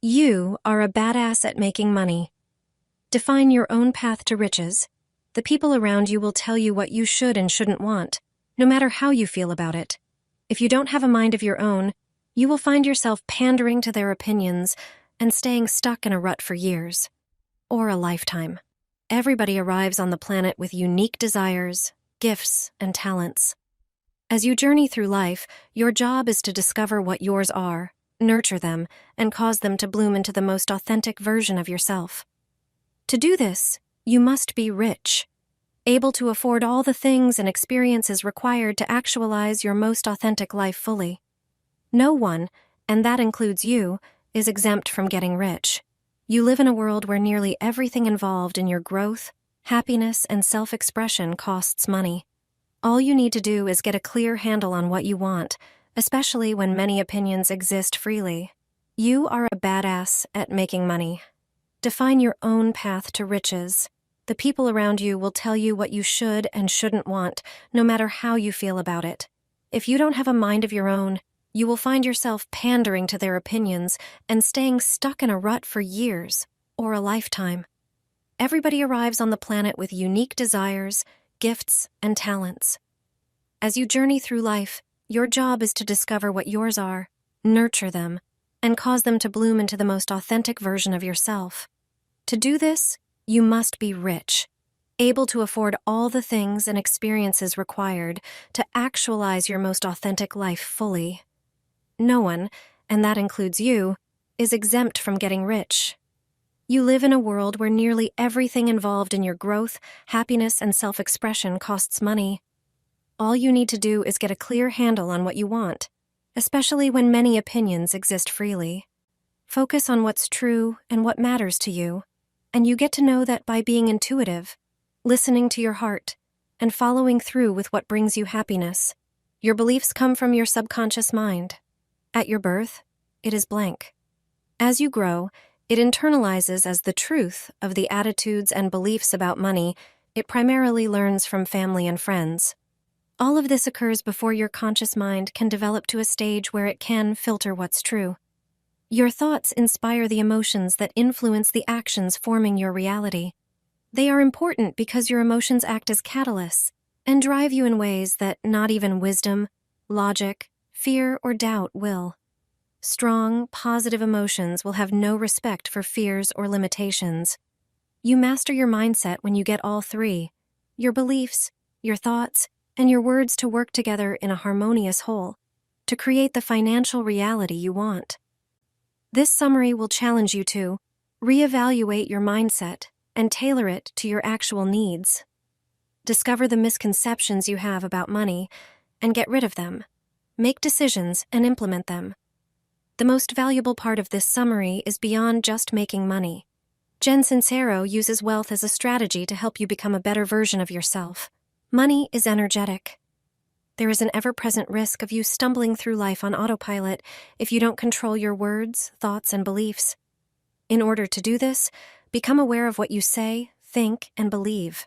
You are a badass at making money. Define your own path to riches. The people around you will tell you what you should and shouldn't want, no matter how you feel about it. If you don't have a mind of your own, you will find yourself pandering to their opinions and staying stuck in a rut for years, or a lifetime. Everybody arrives on the planet with unique desires, gifts, and talents. As you journey through life, your job is to discover what yours are, nurture them, and cause them to bloom into the most authentic version of yourself. To do this, you must be rich, able to afford all the things and experiences required to actualize your most authentic life fully. No one, and that includes you, is exempt from getting rich. You live in a world where nearly everything involved in your growth, happiness, and self-expression costs money. All you need to do is get a clear handle on what you want, especially when many opinions exist freely. You are a badass at making money. Define your own path to riches. The people around you will tell you what you should and shouldn't want, no matter how you feel about it. If you don't have a mind of your own, you will find yourself pandering to their opinions and staying stuck in a rut for years, or a lifetime. Everybody arrives on the planet with unique desires, gifts, and talents. As you journey through life, your job is to discover what yours are, nurture them, and cause them to bloom into the most authentic version of yourself. To do this, you must be rich, able to afford all the things and experiences required to actualize your most authentic life fully. No one, and that includes you, is exempt from getting rich. You live in a world where nearly everything involved in your growth, happiness, and self-expression costs money. All you need to do is get a clear handle on what you want, especially when many opinions exist freely. Focus on what's true and what matters to you, and you get to know that by being intuitive, listening to your heart, and following through with what brings you happiness. Your beliefs come from your subconscious mind. At your birth, it is blank. As you grow, it internalizes as the truth of the attitudes and beliefs about money it primarily learns from family and friends. All of this occurs before your conscious mind can develop to a stage where it can filter what's true. Your thoughts inspire the emotions that influence the actions forming your reality. They are important because your emotions act as catalysts and drive you in ways that not even wisdom, logic, fear, or doubt will. Strong, positive emotions will have no respect for fears or limitations. You master your mindset when you get all three: your beliefs, your thoughts, and your words to work together in a harmonious whole to create the financial reality you want. This summary will challenge you to reevaluate your mindset and tailor it to your actual needs. Discover the misconceptions you have about money and get rid of them. Make decisions and implement them. The most valuable part of this summary is beyond just making money. Sincero uses wealth as a strategy to help you become a better version of yourself. Money is energetic. There is an ever-present risk of you stumbling through life on autopilot if you don't control your words, thoughts, and beliefs. In order to do this, become aware of what you say, think, and believe.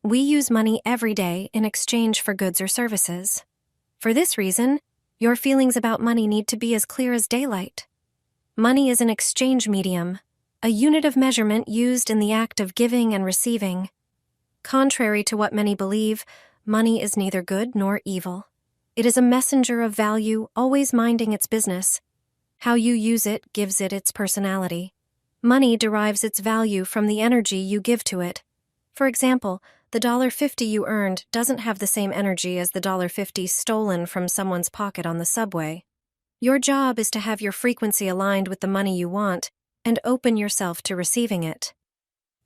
We use money every day in exchange for goods or services. For this reason, your feelings about money need to be as clear as daylight. Money is an exchange medium, a unit of measurement used in the act of giving and receiving. Contrary to what many believe, money is neither good nor evil. It is a messenger of value, always minding its business. How you use it gives it its personality. Money derives its value from the energy you give to it. For example, the $1.50 you earned doesn't have the same energy as the $1.50 stolen from someone's pocket on the subway. Your job is to have your frequency aligned with the money you want and open yourself to receiving it.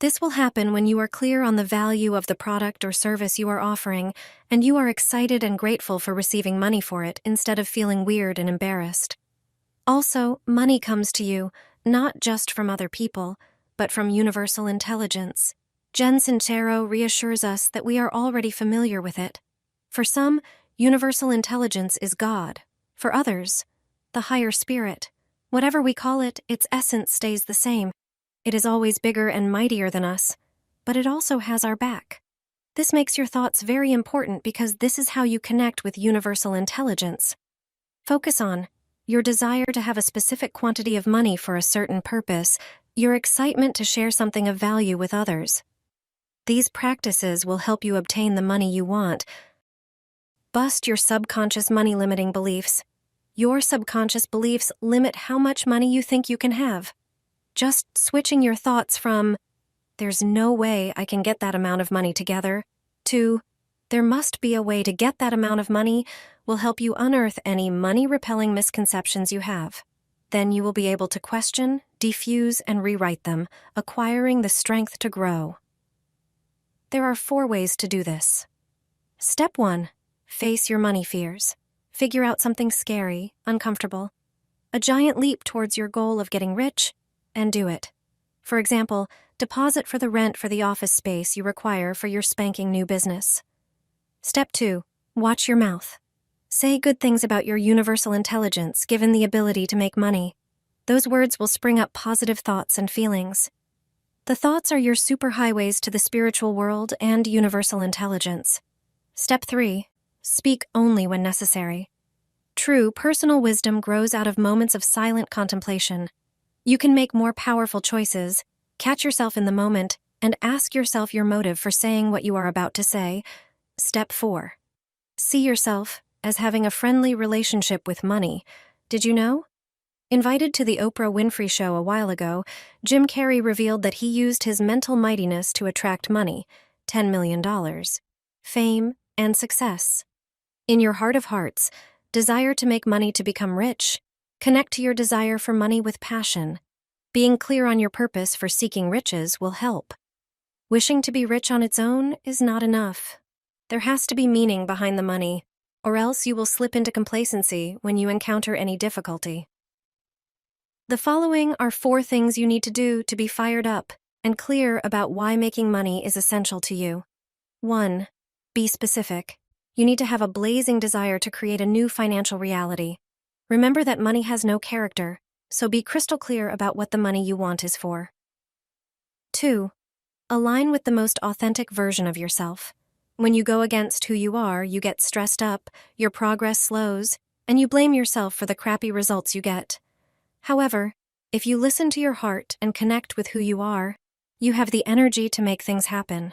This will happen when you are clear on the value of the product or service you are offering and you are excited and grateful for receiving money for it instead of feeling weird and embarrassed. Also, money comes to you not just from other people, but from universal intelligence. Sincero reassures us that we are already familiar with it. For some, universal intelligence is God. For others, the higher spirit. Whatever we call it, its essence stays the same. It is always bigger and mightier than us, but it also has our back. This makes your thoughts very important because this is how you connect with universal intelligence. Focus on your desire to have a specific quantity of money for a certain purpose, your excitement to share something of value with others. These practices will help you obtain the money you want. Bust your subconscious money-limiting beliefs. Your subconscious beliefs limit how much money you think you can have. Just switching your thoughts from, "There's no way I can get that amount of money together," to, "There must be a way to get that amount of money," will help you unearth any money-repelling misconceptions you have. Then you will be able to question, defuse, and rewrite them, acquiring the strength to grow. There are 4 ways to do this. Step 1. Face your money fears. Figure out something scary, uncomfortable, a giant leap towards your goal of getting rich, and do it. For example, deposit for the rent for the office space you require for your spanking new business. Step 2. Watch your mouth. Say good things about your universal intelligence, given the ability to make money. Those words will spring up positive thoughts and feelings. The thoughts are your superhighways to the spiritual world and universal intelligence. Step 3. Speak only when necessary. True personal wisdom grows out of moments of silent contemplation. You can make more powerful choices, catch yourself in the moment, and ask yourself your motive for saying what you are about to say. Step 4. See yourself as having a friendly relationship with money. Did you know? Invited to the Oprah Winfrey Show a while ago, Jim Carrey revealed that he used his mental mightiness to attract money, $10 million, fame, and success. In your heart of hearts, desire to make money to become rich. Connect to your desire for money with passion. Being clear on your purpose for seeking riches will help. Wishing to be rich on its own is not enough. There has to be meaning behind the money, or else you will slip into complacency when you encounter any difficulty. The following are 4 things you need to do to be fired up and clear about why making money is essential to you. 1. Be specific. You need to have a blazing desire to create a new financial reality. Remember that money has no character, so be crystal clear about what the money you want is for. 2. Align with the most authentic version of yourself. When you go against who you are, you get stressed up, your progress slows, and you blame yourself for the crappy results you get. However, if you listen to your heart and connect with who you are, you have the energy to make things happen.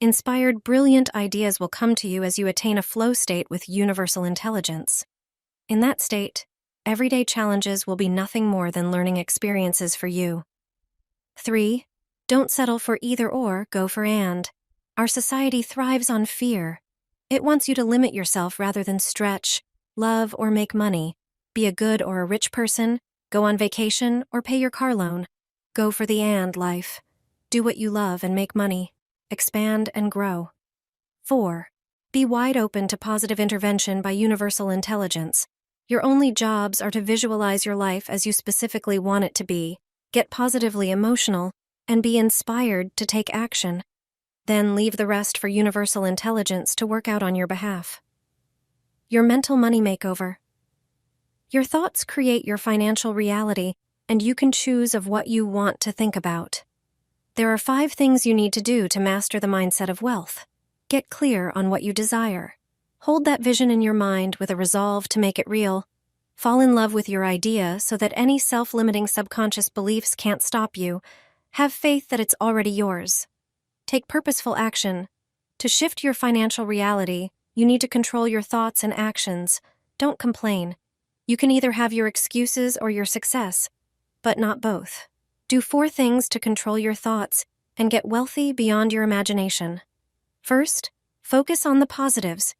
Inspired, brilliant ideas will come to you as you attain a flow state with universal intelligence. In that state, everyday challenges will be nothing more than learning experiences for you. 3. Don't settle for either or, go for and. Our society thrives on fear. It wants you to limit yourself rather than stretch, love, or make money, be a good or a rich person, go on vacation, or pay your car loan. Go for the and life. Do what you love and make money. Expand and grow. 4. Be wide open to positive intervention by universal intelligence. Your only jobs are to visualize your life as you specifically want it to be, get positively emotional, and be inspired to take action. Then leave the rest for universal intelligence to work out on your behalf. Your mental money makeover. Your thoughts create your financial reality, and you can choose of what you want to think about. There are 5 things you need to do to master the mindset of wealth. Get clear on what you desire. Hold that vision in your mind with a resolve to make it real. Fall in love with your idea so that any self-limiting subconscious beliefs can't stop you. Have faith that it's already yours. Take purposeful action. To shift your financial reality, you need to control your thoughts and actions. Don't complain. You can either have your excuses or your success, but not both. Do 4 things to control your thoughts and get wealthy beyond your imagination. First, focus on the positives.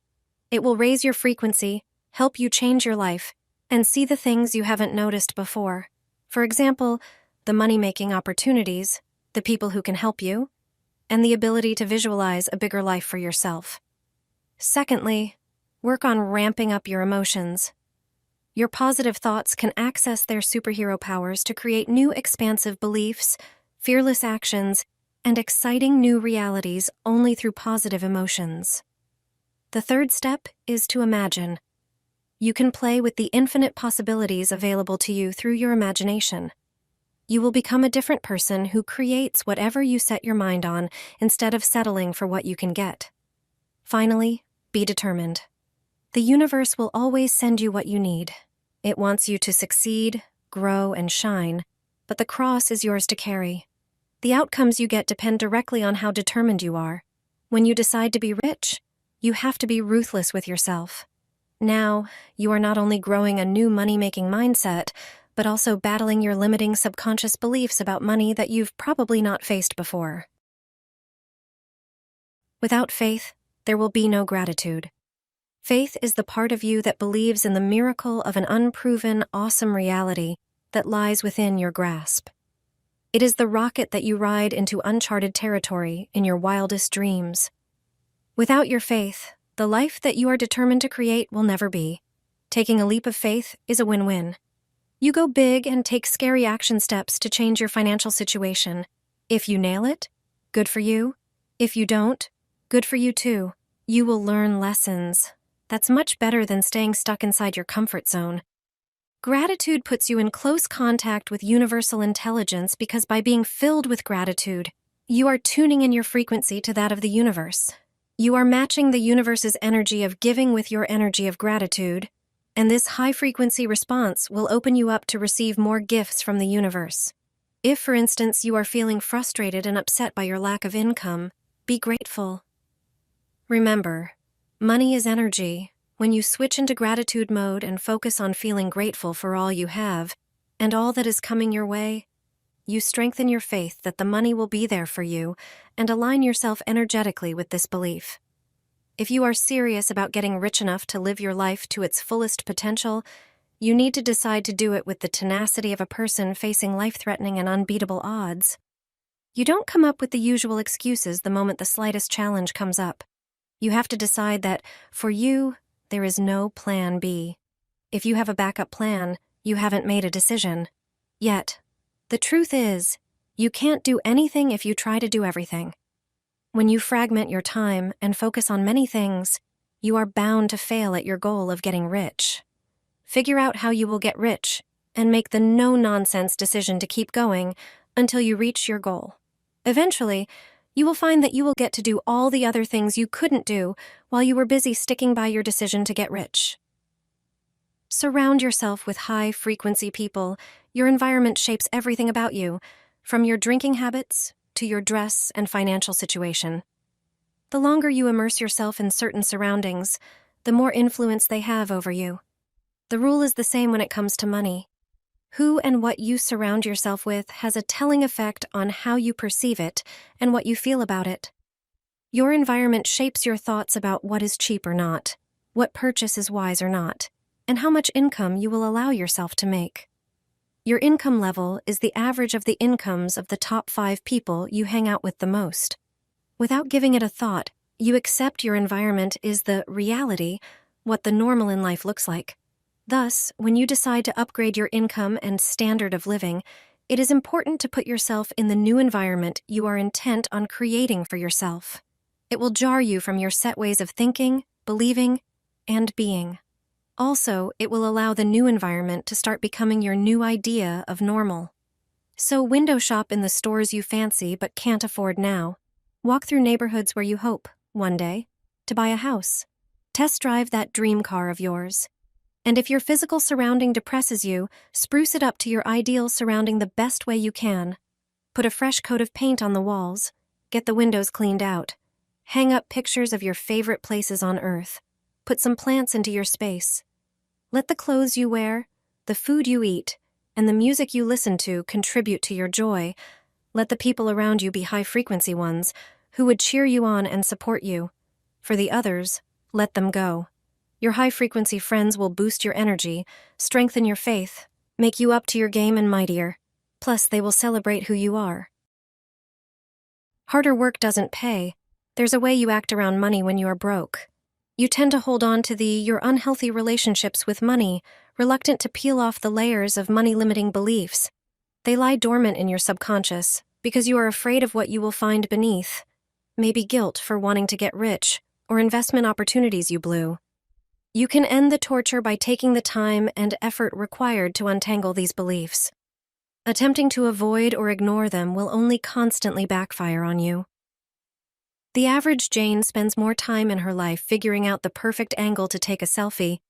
It will raise your frequency, help you change your life, and see the things you haven't noticed before. For example, the money-making opportunities, the people who can help you, and the ability to visualize a bigger life for yourself. Secondly, work on ramping up your emotions. Your positive thoughts can access their superhero powers to create new expansive beliefs, fearless actions, and exciting new realities only through positive emotions. The third step is to imagine. You can play with the infinite possibilities available to you through your imagination. You will become a different person who creates whatever you set your mind on instead of settling for what you can get. Finally, be determined. The universe will always send you what you need. It wants you to succeed, grow, and shine, but the cross is yours to carry. The outcomes you get depend directly on how determined you are. When you decide to be rich, you have to be ruthless with yourself. Now, you are not only growing a new money-making mindset, but also battling your limiting subconscious beliefs about money that you've probably not faced before. Without faith, there will be no gratitude. Faith is the part of you that believes in the miracle of an unproven, awesome reality that lies within your grasp. It is the rocket that you ride into uncharted territory in your wildest dreams. Without your faith, the life that you are determined to create will never be. Taking a leap of faith is a win-win. You go big and take scary action steps to change your financial situation. If you nail it, good for you. If you don't, good for you too. You will learn lessons. That's much better than staying stuck inside your comfort zone. Gratitude puts you in close contact with universal intelligence because by being filled with gratitude, you are tuning in your frequency to that of the universe. You are matching the universe's energy of giving with your energy of gratitude, and this high-frequency response will open you up to receive more gifts from the universe. If, for instance, you are feeling frustrated and upset by your lack of income, be grateful. Remember, money is energy. When you switch into gratitude mode and focus on feeling grateful for all you have and all that is coming your way, you strengthen your faith that the money will be there for you and align yourself energetically with this belief. If you are serious about getting rich enough to live your life to its fullest potential, you need to decide to do it with the tenacity of a person facing life-threatening and unbeatable odds. You don't come up with the usual excuses the moment the slightest challenge comes up. You have to decide that, for you, there is no plan B. If you have a backup plan, you haven't made a decision. Yet, the truth is, you can't do anything if you try to do everything. When you fragment your time and focus on many things, you are bound to fail at your goal of getting rich. Figure out how you will get rich and make the no-nonsense decision to keep going until you reach your goal. Eventually, you will find that you will get to do all the other things you couldn't do while you were busy sticking by your decision to get rich. Surround yourself with high-frequency people. Your environment shapes everything about you, from your drinking habits to your dress and financial situation. The longer you immerse yourself in certain surroundings, the more influence they have over you. The rule is the same when it comes to money. Who and what you surround yourself with has a telling effect on how you perceive it and what you feel about it. Your environment shapes your thoughts about what is cheap or not, what purchase is wise or not, and how much income you will allow yourself to make. Your income level is the average of the incomes of the top 5 people you hang out with the most. Without giving it a thought, you accept your environment is the reality, what the normal in life looks like. Thus, when you decide to upgrade your income and standard of living, it is important to put yourself in the new environment you are intent on creating for yourself. It will jar you from your set ways of thinking, believing, and being. Also, it will allow the new environment to start becoming your new idea of normal. So window shop in the stores you fancy but can't afford now. Walk through neighborhoods where you hope, one day, to buy a house. Test drive that dream car of yours. And if your physical surrounding depresses you, spruce it up to your ideal surrounding the best way you can. Put a fresh coat of paint on the walls. Get the windows cleaned out. Hang up pictures of your favorite places on Earth. Put some plants into your space. Let the clothes you wear, the food you eat, and the music you listen to contribute to your joy. Let the people around you be high-frequency ones who would cheer you on and support you. For the others, let them go. Your high-frequency friends will boost your energy, strengthen your faith, make you up to your game and mightier. Plus, they will celebrate who you are. Harder work doesn't pay. There's a way you act around money when you are broke. You tend to hold on to your unhealthy relationships with money, reluctant to peel off the layers of money-limiting beliefs. They lie dormant in your subconscious because you are afraid of what you will find beneath. Maybe guilt for wanting to get rich, or investment opportunities you blew. You can end the torture by taking the time and effort required to untangle these beliefs. Attempting to avoid or ignore them will only constantly backfire on you. The average Jane spends more time in her life figuring out the perfect angle to take a selfie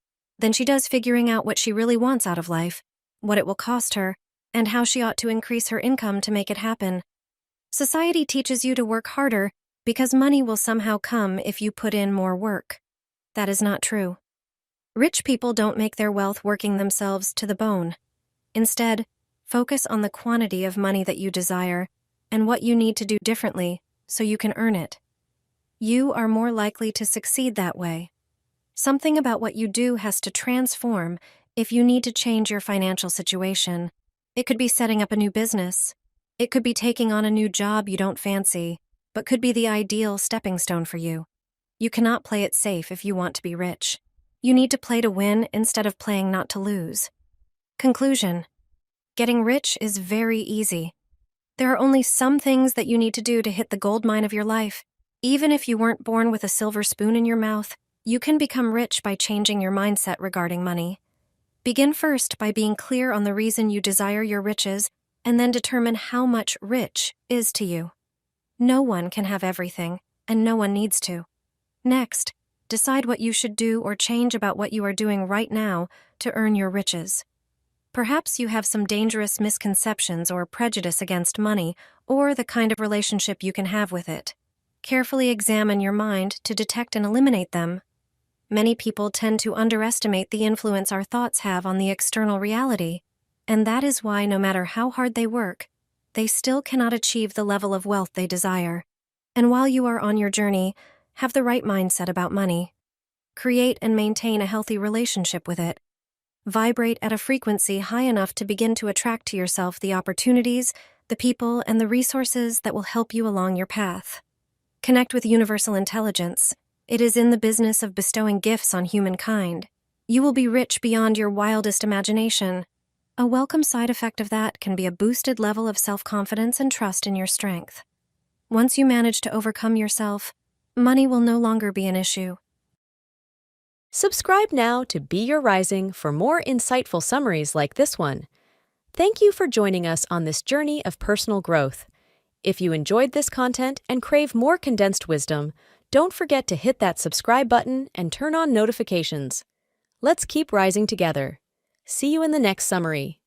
than she does figuring out what she really wants out of life, what it will cost her, and how she ought to increase her income to make it happen. Society teaches you to work harder because money will somehow come if you put in more work. That is not true. Rich people don't make their wealth working themselves to the bone. Instead, focus on the quantity of money that you desire and what you need to do differently so you can earn it. You are more likely to succeed that way. Something about what you do has to transform if you need to change your financial situation. It could be setting up a new business. It could be taking on a new job you don't fancy, but could be the ideal stepping stone for you. You cannot play it safe if you want to be rich. You need to play to win instead of playing not to lose. Conclusion: getting rich is very easy. There are only some things that you need to do to hit the gold mine of your life. Even if you weren't born with a silver spoon in your mouth, you can become rich by changing your mindset regarding money. Begin first by being clear on the reason you desire your riches, and then determine how much rich is to you. No one can have everything, and no one needs to. Next, decide what you should do or change about what you are doing right now to earn your riches. Perhaps you have some dangerous misconceptions or prejudice against money or the kind of relationship you can have with it. Carefully examine your mind to detect and eliminate them. Many people tend to underestimate the influence our thoughts have on the external reality, and that is why no matter how hard they work, they still cannot achieve the level of wealth they desire. And while you are on your journey, have the right mindset about money. Create and maintain a healthy relationship with it. Vibrate at a frequency high enough to begin to attract to yourself the opportunities, the people, and the resources that will help you along your path. Connect with universal intelligence. It is in the business of bestowing gifts on humankind. You will be rich beyond your wildest imagination. A welcome side effect of that can be a boosted level of self-confidence and trust in your strength. Once you manage to overcome yourself, money will no longer be an issue. Subscribe now to Be Your Rising for more insightful summaries like this one. Thank you for joining us on this journey of personal growth. If you enjoyed this content and crave more condensed wisdom, don't forget to hit that subscribe button and turn on notifications. Let's keep rising together. See you in the next summary.